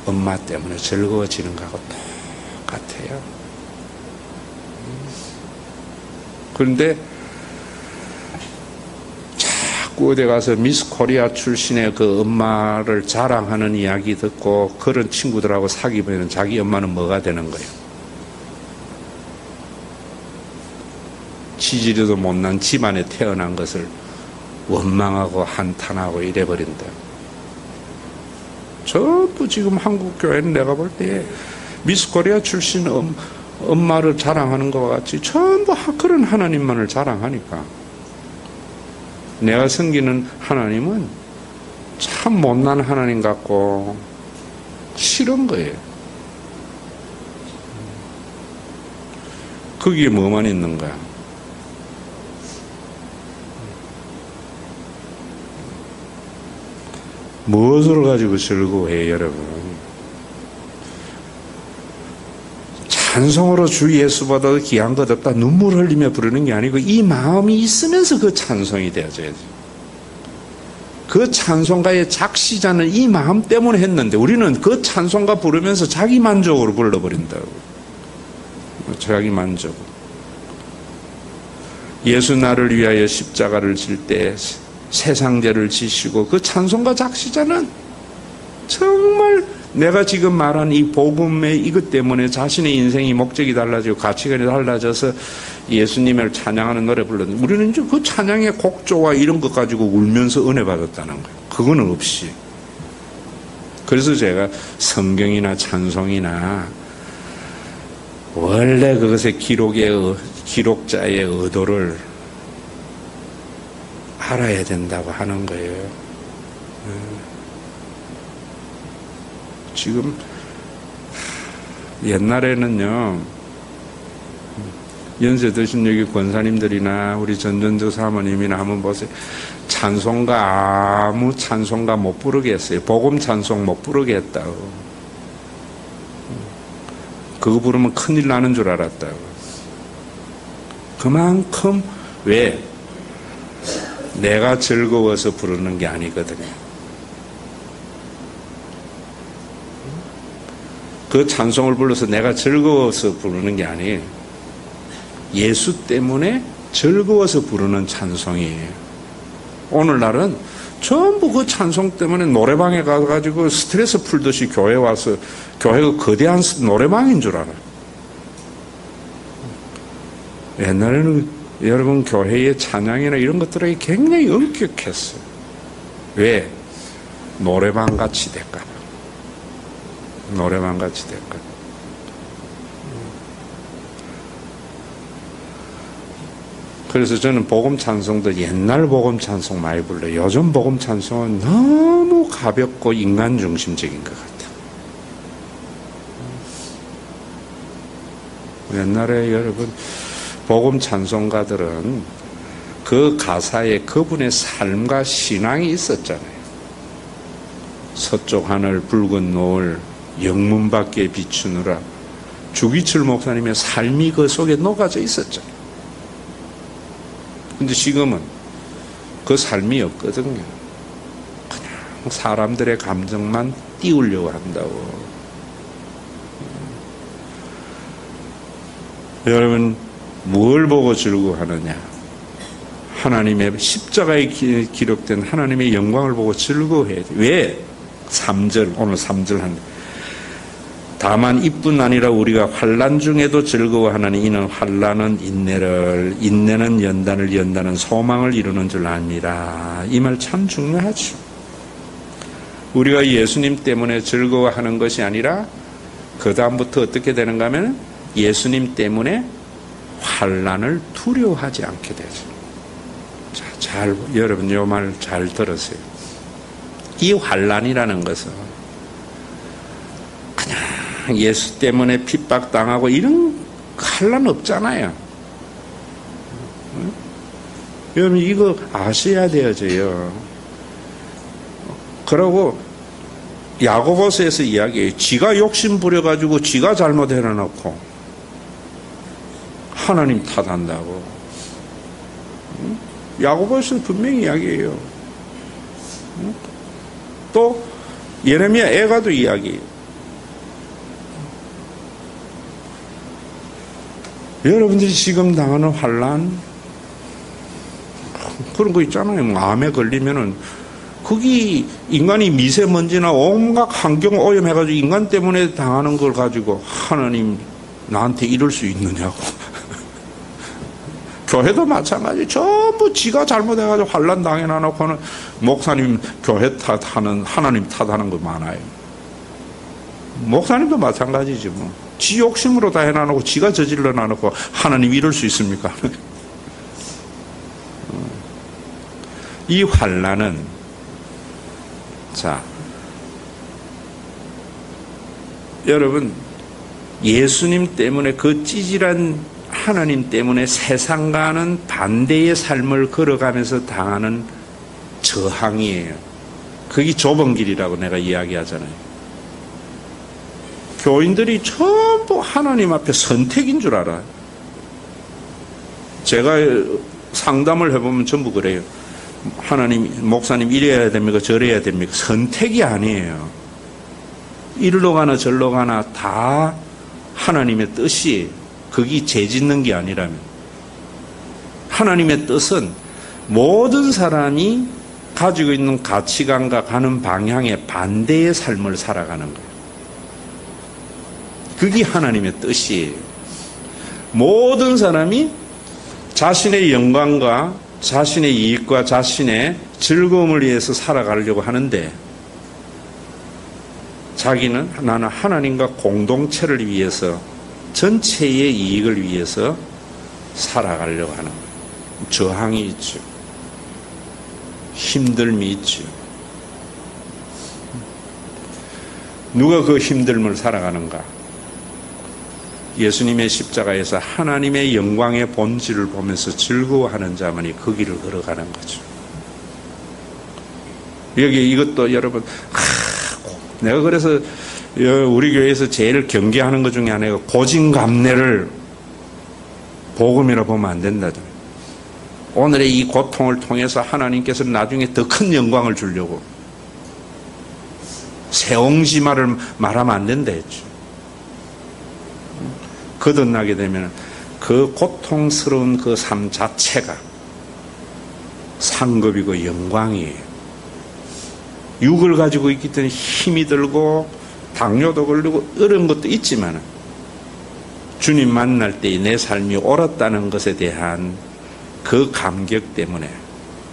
엄마 때문에 즐거워지는 거하고 똑같아요. 그런데 자꾸 어디 가서 미스 코리아 출신의 그 엄마를 자랑하는 이야기 듣고 그런 친구들하고 사귀면 자기 엄마는 뭐가 되는 거예요? 지지리도 못난 집안에 태어난 것을 원망하고 한탄하고 이래버린다. 전부 지금 한국 교회는 내가 볼 때 미스 코리아 출신 엄마를 자랑하는 것과 같이 전부 그런 하나님만을 자랑하니까 내가 섬기는 하나님은 참 못난 하나님 같고 싫은 거예요. 거기에 뭐만 있는 거야? 무엇을 가지고 즐거워해요, 여러분? 찬송으로 주 예수보다 귀한 것 없다 눈물 흘리며 부르는 게 아니고 이 마음이 있으면서 그 찬송이 되어져야죠. 그 찬송가의 작시자는 이 마음 때문에 했는데 우리는 그 찬송가 부르면서 자기 만족으로 불러버린다고. 자기 만족. 예수 나를 위하여 십자가를 질 때 세상 죄를 지시고 그 찬송가 작시자는 정말 내가 지금 말한 이 복음의 이것 때문에 자신의 인생이 목적이 달라지고 가치관이 달라져서 예수님을 찬양하는 노래 불렀는데 우리는 이제 그 찬양의 곡조와 이런 것 가지고 울면서 은혜 받았다는 거예요. 그거는 없이. 그래서 제가 성경이나 찬송이나 원래 그것의 기록자의 의도를 알아야 된다고 하는 거예요. 지금 옛날에는요 연세 드신 여기 권사님들이나 우리 전전적 사모님이나 한번 보세요. 찬송가 아무 찬송가 못 부르게 했어요. 복음 찬송 못 부르게 했다고. 그거 부르면 큰일 나는 줄 알았다고. 그만큼 왜? 내가 즐거워서 부르는 게 아니거든요. 그 찬송을 불러서 내가 즐거워서 부르는 게 아니에요. 예수 때문에 즐거워서 부르는 찬송이에요. 오늘날은 전부 그 찬송 때문에 노래방에 가가지고 스트레스 풀듯이 교회 와서 교회가 거대한 노래방인 줄 알아요. 옛날에는 여러분 교회의 찬양이나 이런 것들이 굉장히 엄격했어요. 왜? 노래방 같이 될까 봐. 노래방 같이 될까 봐. 그래서 저는 복음 찬송도 옛날 복음 찬송 많이 불러요. 요즘 복음 찬송은 너무 가볍고 인간 중심적인 것 같아요. 옛날에 여러분 복음 찬송가들은 그 가사에 그분의 삶과 신앙이 있었잖아요. 서쪽 하늘 붉은 노을 영문 밖에 비추느라 주기철 목사님의 삶이 그 속에 녹아져 있었잖아요. 근데 지금은 그 삶이 없거든요. 그냥 사람들의 감정만 띄우려고 한다고. 여러분 뭘 보고 즐거워하느냐? 하나님의 십자가에 기록된 하나님의 영광을 보고 즐거워해야 돼. 왜? 3절 오늘 3절 한 다만 이뿐 아니라 우리가 환난 중에도 즐거워하나니 이는 환난은 인내는 연단은 소망을 이루는 줄 아니라. 이 말 참 중요하죠. 우리가 예수님 때문에 즐거워하는 것이 아니라 그 다음부터 어떻게 되는가 하면 예수님 때문에 환난을 두려워하지 않게 되죠. 자, 여러분 이 말 잘 들으세요. 이 환난이라는 것은 그냥 예수 때문에 핍박당하고 이런 환난 없잖아요. 여러분 이거 아셔야 되어져요. 그러고 야고보서에서 이야기해요. 지가 욕심 부려가지고 지가 잘못해놓고 하나님 탓한다고. 야고보서 분명히 이야기해요. 또 예레미야 애가도 이야기해요. 여러분들이 지금 당하는 환난 그런 거 있잖아요. 뭐 암에 걸리면은 거기 인간이 미세먼지나 온갖 환경 오염해가지고 인간 때문에 당하는 걸 가지고 하나님 나한테 이럴 수 있느냐고. 교회도 마찬가지. 전부 지가 잘못해가지고 환난 당해놔놓고는 목사님 교회 탓하는 하나님 탓하는 거 많아요. 목사님도 마찬가지지 뭐. 지 욕심으로 다 해놔놓고 지가 저질러 놔놓고 하나님 이럴 수 있습니까? 이 환난은 자 여러분 예수님 때문에 그 찌질한 하나님 때문에 세상과는 반대의 삶을 걸어가면서 당하는 저항이에요. 그게 좁은 길이라고 내가 이야기하잖아요. 교인들이 전부 하나님 앞에 선택인 줄 알아요. 제가 상담을 해보면 전부 그래요. 하나님, 목사님 이래야 됩니까? 저래야 됩니까? 선택이 아니에요. 이리로 가나 절로 가나 다 하나님의 뜻이 그게 죄짓는 게 아니라면 하나님의 뜻은 모든 사람이 가지고 있는 가치관과 가는 방향에 반대의 삶을 살아가는 거예요. 그게 하나님의 뜻이에요. 모든 사람이 자신의 영광과 자신의 이익과 자신의 즐거움을 위해서 살아가려고 하는데 자기는 나는 하나님과 공동체를 위해서 전체의 이익을 위해서 살아가려고 하는 거예요. 저항이 있죠. 힘듦이 있죠. 누가 그 힘듦을 살아가는가? 예수님의 십자가에서 하나님의 영광의 본질을 보면서 즐거워하는 자만이 그 길을 걸어가는 거죠. 여기 이것도 여러분 내가 그래서 우리 교회에서 제일 경계하는 것 중에 하나가 고진감래를 복음이라 보면 안 된다. 오늘의 이 고통을 통해서 하나님께서 나중에 더 큰 영광을 주려고 새옹지마를 말하면 안 된다 했죠. 거듭나게 되면 그 고통스러운 그 삶 자체가 상급이고 영광이에요. 육을 가지고 있기 때문에 힘이 들고 당뇨도 걸리고 이런 것도 있지만 주님 만날 때 내 삶이 옳았다는 것에 대한 그 감격 때문에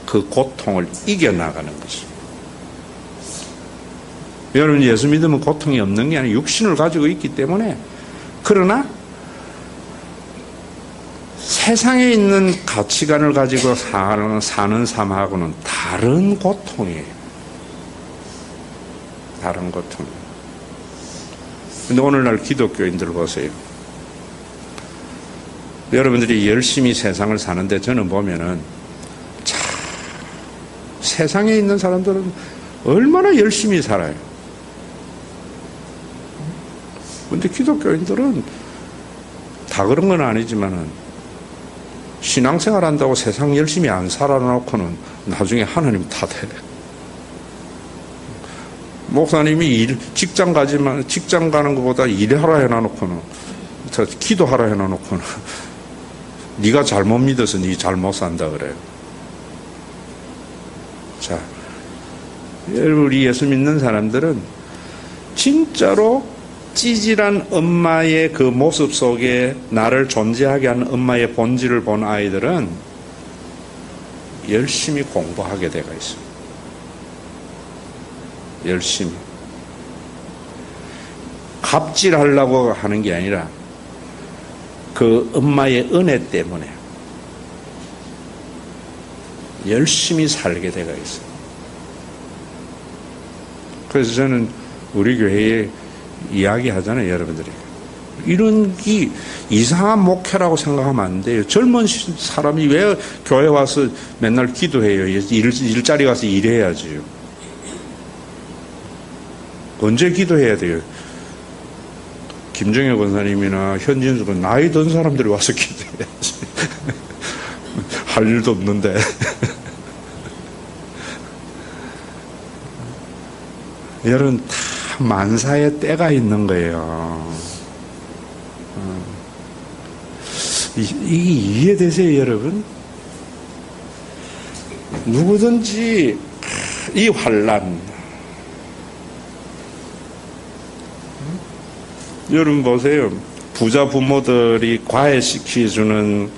그 고통을 이겨나가는 것입니다. 여러분 예수 믿으면 고통이 없는 게 아니라 육신을 가지고 있기 때문에 그러나 세상에 있는 가치관을 가지고 사는 삶하고는 다른 고통이에요. 다른 고통. 근데 오늘날 기독교인들 보세요. 여러분들이 열심히 세상을 사는데 저는 보면은 참 세상에 있는 사람들은 얼마나 열심히 살아요. 근데 기독교인들은 다 그런 건 아니지만은 신앙생활 한다고 세상 열심히 안 살아놓고는 나중에 하나님 탓해. 목사님이 직장 가지만 직장 가는 것보다 일하라 해놔놓고는 기도하라 해놔놓고는 네가 잘못 믿어서 네 잘못 산다 그래요. 자, 우리 예수 믿는 사람들은 진짜로 찌질한 엄마의 그 모습 속에 나를 존재하게 하는 엄마의 본질을 본 아이들은 열심히 공부하게 되어 있습니다. 열심히. 갑질하려고 하는 게 아니라 그 엄마의 은혜 때문에 열심히 살게 되어 있어요. 그래서 저는 우리 교회에 이야기하잖아요, 여러분들이. 이런 게 이상한 목회라고 생각하면 안 돼요. 젊은 사람이 왜 교회 와서 맨날 기도해요? 일자리 가서 일해야지요. 언제 기도해야 돼요? 김정혜 권사님이나 현진수는 나이 든 사람들이 와서 기도해야지. 할 일도 없는데. 여러분, 다 만사의 때가 있는 거예요. 이게 이해되세요, 여러분? 누구든지 이 환난, 여러분 보세요. 부자 부모들이 과외시켜주는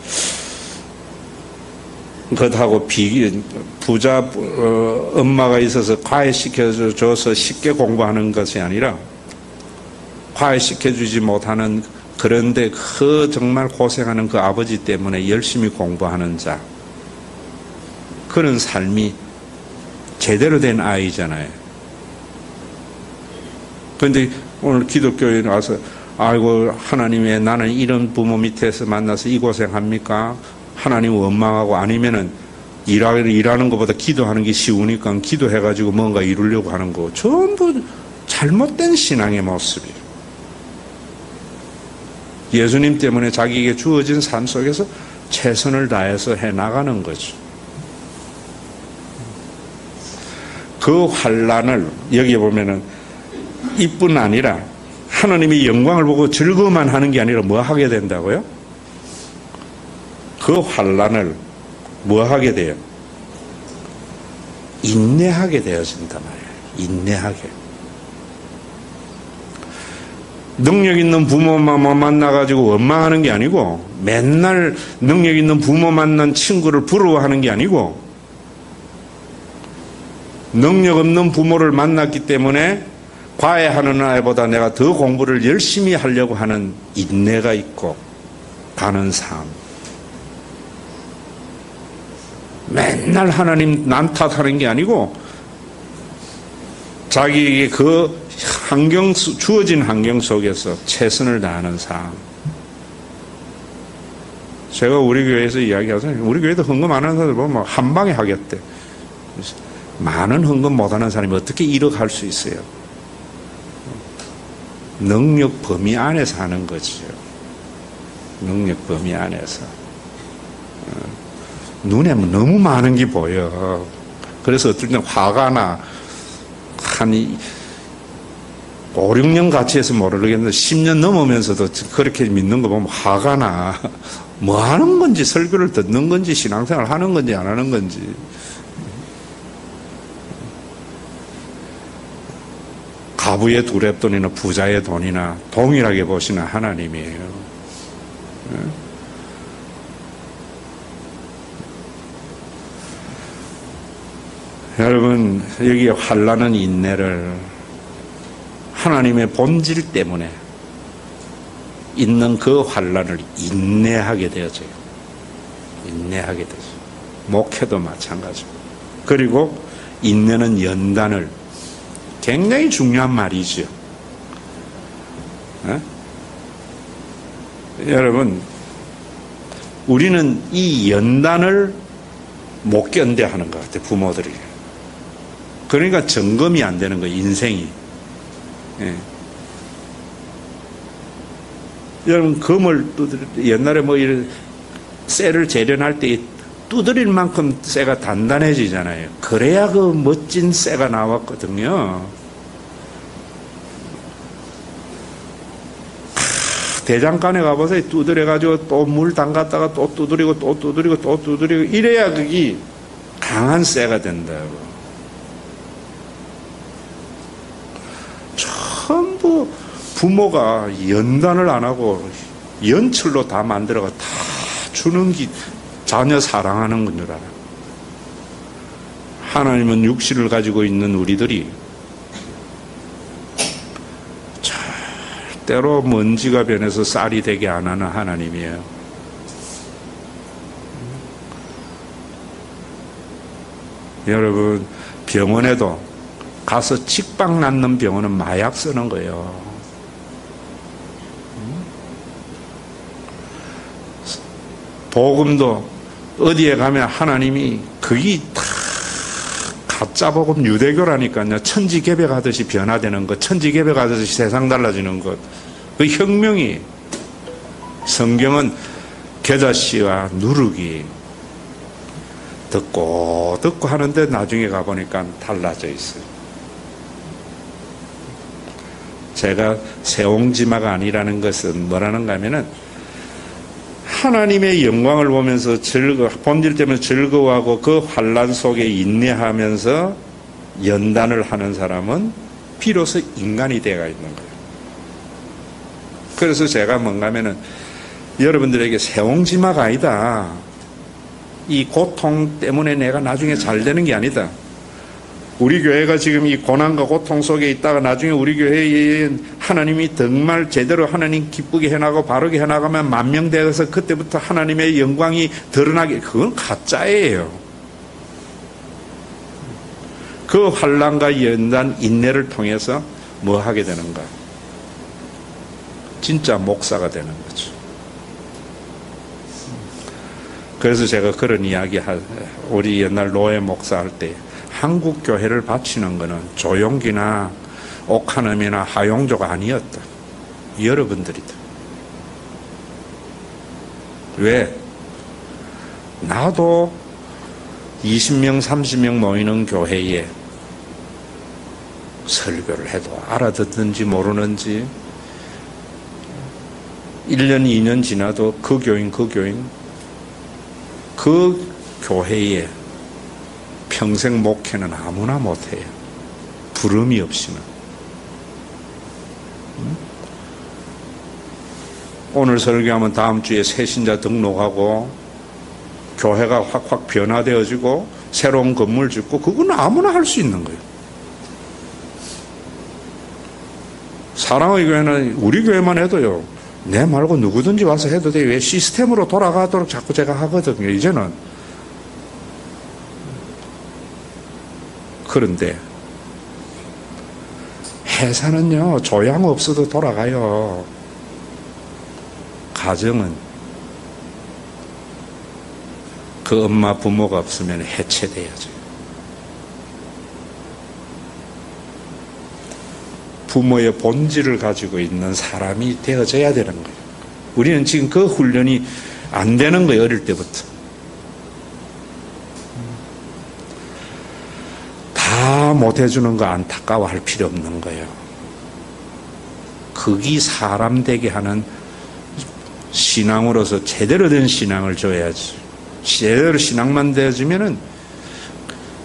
것하고 부자 엄마가 있어서 과외시켜줘서 쉽게 공부하는 것이 아니라 과외시켜주지 못하는, 그런데 그 정말 고생하는 그 아버지 때문에 열심히 공부하는 자, 그런 삶이 제대로 된 아이잖아요. 그런데 오늘 기독교에 와서 아이고 하나님 왜 나는 이런 부모 밑에서 만나서 이 고생합니까? 하나님 원망하고, 아니면은 일하는 것보다 기도하는 게 쉬우니까 기도해가지고 뭔가 이루려고 하는 거, 전부 잘못된 신앙의 모습이에요. 예수님 때문에 자기에게 주어진 삶 속에서 최선을 다해서 해나가는 거죠. 그 환난을 여기에 보면은 이뿐 아니라 하나님이 영광을 보고 즐거워만 하는 게 아니라 뭐 하게 된다고요? 그 환난을 뭐 하게 돼요? 인내하게 되어진단 말이에요. 인내하게. 능력 있는 부모만 만나가지고 원망하는 게 아니고, 맨날 능력 있는 부모 만난 친구를 부러워하는 게 아니고, 능력 없는 부모를 만났기 때문에 과외하는 아이보다 내가 더 공부를 열심히 하려고 하는 인내가 있고 가는 삶. 맨날 하나님 남 탓하는 게 아니고 자기에게 그 주어진 환경 속에서 최선을 다하는 삶. 제가 우리 교회에서 이야기하잖아요. 우리 교회도 헌금 안 하는 사람들 보면 한 방에 하겠대. 많은 헌금 못하는 사람이 어떻게 1억 할 수 있어요? 능력 범위 안에서 하는 거지요. 능력 범위 안에서. 눈에 너무 많은 게 보여. 그래서 어떨 때는 화가 나. 한 5, 6년 같이 해서 모르겠는데 10년 넘으면서도 그렇게 믿는 거 보면 화가 나. 뭐 하는 건지, 설교를 듣는 건지, 신앙생활 하는 건지 안 하는 건지. 가부의 두렙돈이나 부자의 돈이나 동일하게 보시는 하나님이에요. 여러분, 여기 환난은 인내를, 하나님의 본질 때문에 있는 그 환난을 인내하게 되어져요. 인내하게 되죠. 목회도 마찬가지고. 그리고 인내는 연단을, 굉장히 중요한 말이죠. 여러분, 우리는 이 연단을 못 견뎌하는 것 같아요, 부모들이. 그러니까 점검이 안 되는 거예요, 인생이. 예. 여러분, 금을 옛날에 뭐 이런 쇠를 재련할 때 두드릴 만큼 쇠가 단단해지잖아요. 그래야 그 멋진 쇠가 나왔거든요. 대장간에 가보세요. 두드려가지고 또 물 담갔다가 또 두드리고 또 두드리고 또 두드리고, 이래야 그게 강한 쇠가 된다고. 전부 부모가 연단을 안 하고 연철로 다 만들어가 다 주는 게 자녀 사랑하는 건 줄 알아요. 하나님은 육신을 가지고 있는 우리들이 절대로 먼지가 변해서 쌀이 되게 안 하는 하나님이에요. 여러분, 병원에도 가서 직방 낫는 병원은 마약 쓰는 거예요. 복음도 어디에 가면 하나님이 그게 다 가짜 복음 유대교라니까요. 천지개벽하듯이 변화되는 것, 천지개벽하듯이 세상 달라지는 것. 그 혁명이, 성경은 겨자씨와 누룩이 듣고 하는데 나중에 가보니까 달라져 있어요. 제가 세옹지마가 아니라는 것은 뭐라는가 하면은 하나님의 영광을 보면서 본질 때문에 즐거워하고 그 환난 속에 인내하면서 연단을 하는 사람은 비로소 인간이 되어 있는 거예요. 그래서 제가 뭔가 하면은 여러분들에게 세옹지마가 아니다. 이 고통 때문에 내가 나중에 잘 되는 게 아니다. 우리 교회가 지금 이 고난과 고통 속에 있다가 나중에 우리 교회에 하나님이 정말 제대로 하나님 기쁘게 해나가고 바르게 해나가면 만명 되어서 그때부터 하나님의 영광이 드러나게, 그건 가짜예요. 그 환난과 연단, 인내를 통해서 뭐 하게 되는가? 진짜 목사가 되는 거죠. 그래서 제가 그런 이야기 우리 옛날 노예 목사할 때 한국 교회를 바치는 것은 조용기나 옥하남이나 하용조가 아니었다. 여러분들이다. 왜? 나도 20명, 30명 모이는 교회에 설교를 해도 알아듣는지 모르는지 1년, 2년 지나도 그 교인 그 교회에 평생 목회는 아무나 못해요. 부름이 없이는. 오늘 설교하면 다음 주에 새신자 등록하고 교회가 확확 변화되어지고 새로운 건물 짓고 그건 아무나 할 수 있는 거예요. 사랑의 교회는 우리 교회만 해도요. 내 말고 누구든지 와서 해도 돼. 왜 시스템으로 돌아가도록 자꾸 제가 하거든요. 이제는. 그런데 회사는요. 조양 없어도 돌아가요. 가정은 그 엄마 부모가 없으면 해체돼야죠. 부모의 본질을 가지고 있는 사람이 되어져야 되는 거예요. 우리는 지금 그 훈련이 안 되는 거예요. 어릴 때부터. 다 못해주는 거 안타까워할 필요 없는 거예요. 그게 사람 되게 하는 신앙으로서 제대로 된 신앙을 줘야지. 제대로 신앙만 되어지면은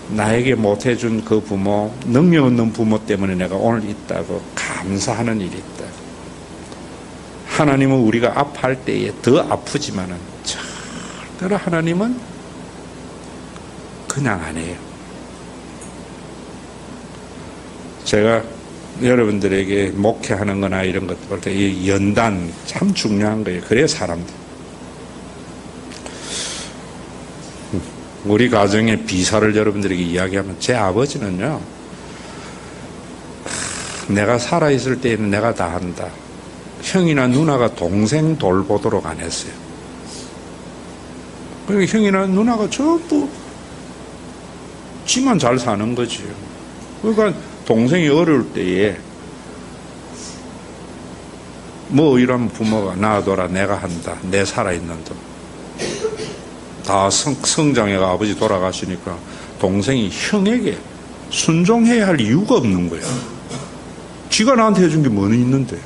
나에게 못해준 그 부모, 능력 없는 부모 때문에 내가 오늘 있다고 감사하는 일이 있다. 하나님은 우리가 아파할 때에 더 아프지만은 절대로 하나님은 그냥 안 해요. 제가 여러분들에게 목회하는 거나 이런 것 볼 때 이 연단 참 중요한 거예요. 그래야 사람들. 우리 가정의 비사를 여러분들에게 이야기하면 제 아버지는요. 내가 살아있을 때에는 내가 다 한다. 형이나 누나가 동생 돌보도록 안 했어요. 그러니까 형이나 누나가 전부 지만 잘 사는 거지. 그러니까 동생이 어려울 때에 뭐 이러면 부모가 놔둬라 내가 한다. 내 살아있는 돈. 다 성장해가 아버지 돌아가시니까 동생이 형에게 순종해야 할 이유가 없는 거야. 지가 나한테 해준 게 뭐는 있는데.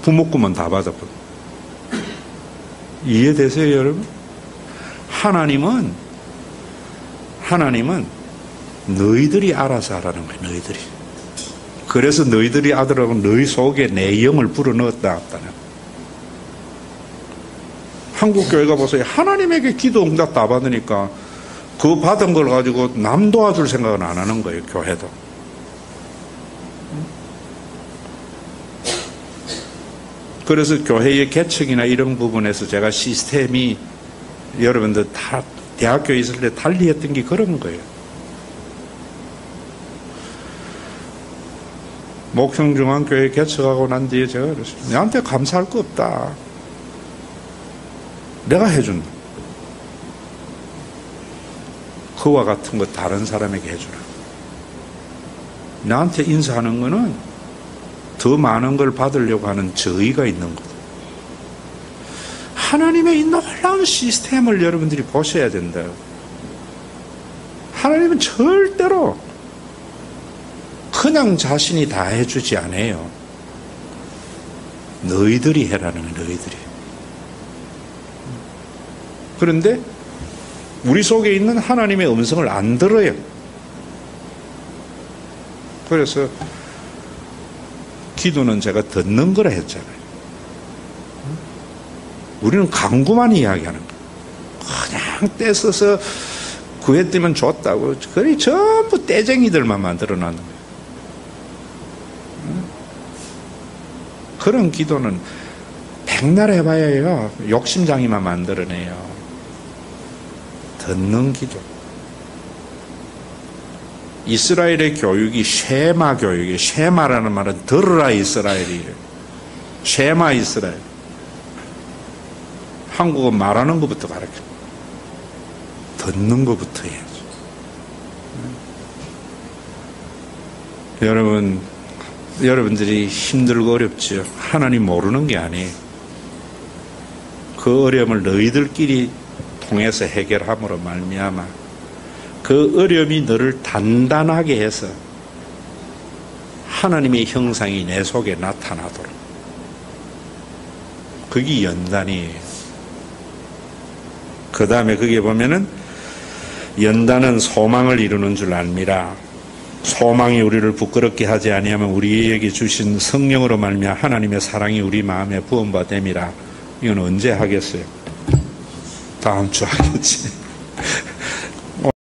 부모 것만 다 받아버려. 이해되세요, 여러분? 하나님은 너희들이 알아서 하라는 거예요, 너희들이. 그래서 너희들이 아들하고 너희 속에 내 영을 불어넣었다. 한국 교회가 보세요. 하나님에게 기도 응답 다 받으니까 그 받은 걸 가지고 남 도와줄 생각은 안 하는 거예요, 교회도. 그래서 교회의 개척이나 이런 부분에서 제가 시스템이 여러분들 다 대학교에 있을 때 달리 했던 게 그런 거예요. 목평중앙교회 개척하고 난 뒤에 제가 그랬어요. 내한테 감사할 거 없다. 내가 해준다. 그와 같은 거 다른 사람에게 해주라. 나한테 인사하는 거는 더 많은 걸 받으려고 하는 저의가 있는 거다. 하나님의 이 놀라운 시스템을 여러분들이 보셔야 된다. 하나님은 절대로 그냥 자신이 다 해주지 않아요. 너희들이 해라는 거예요. 너희들이. 그런데 우리 속에 있는 하나님의 음성을 안 들어요. 그래서 기도는 제가 듣는 거라 했잖아요. 우리는 강구만 이야기하는 거예요. 그냥 떼써서 구했더면 줬다고. 그리 전부 떼쟁이들만 만들어놨는 거예요. 그런 기도는 백날 해봐야요. 욕심장이만 만들어내요. 듣는 기도. 이스라엘의 교육이 쉐마 교육이에요. 쉐마라는 말은 들으라 이스라엘이에요. 쉐마 이스라엘. 한국어 말하는 것부터 가르쳐. 듣는 것부터 해야죠. 여러분들이 힘들고 어렵죠. 하나님 모르는 게 아니에요. 그 어려움을 너희들끼리 통해서 해결함으로 말미암아 그 어려움이 너를 단단하게 해서 하나님의 형상이 내 속에 나타나도록. 그게 연단이에요. 그 다음에 거기에 보면은 연단은 소망을 이루는 줄 압니다. 소망이 우리를 부끄럽게 하지 아니하면 우리에게 주신 성령으로 말미암아 하나님의 사랑이 우리 마음에 부음바 됨이라. 이건 언제 하겠어요? 다음 주 하겠지.